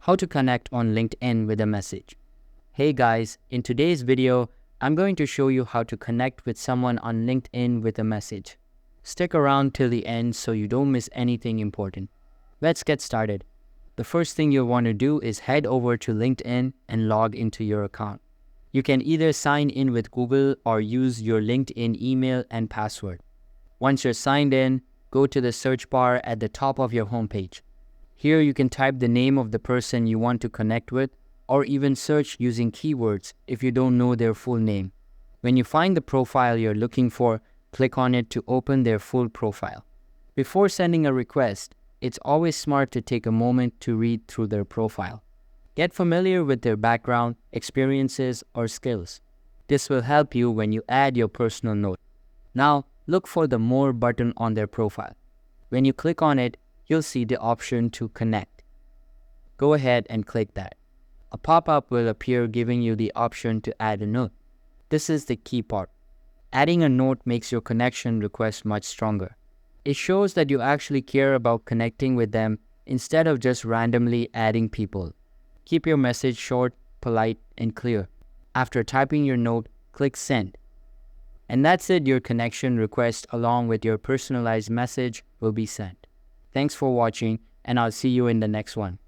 How to connect on LinkedIn with a message. Hey guys, in today's video, I'm going to show you how to connect with someone on LinkedIn with a message. Stick around till the end so you don't miss anything important. Let's get started. The first thing you'll want to do is head over to LinkedIn and log into your account. You can either sign in with Google or use your LinkedIn email and password. Once you're signed in, go to the search bar at the top of your homepage. Here you can type the name of the person you want to connect with, or even search using keywords if you don't know their full name. When you find the profile you're looking for, click on it to open their full profile. Before sending a request, it's always smart to take a moment to read through their profile. Get familiar with their background, experiences, or skills. This will help you when you add your personal note. Now, look for the More button on their profile. When you click on it, you'll see the option to connect. Go ahead and click that. A pop-up will appear giving you the option to add a note. This is the key part. Adding a note makes your connection request much stronger. It shows that you actually care about connecting with them instead of just randomly adding people. Keep your message short, polite, and clear. After typing your note, click Send. And that's it, your connection request along with your personalized message will be sent. Thanks for watching, and I'll see you in the next one.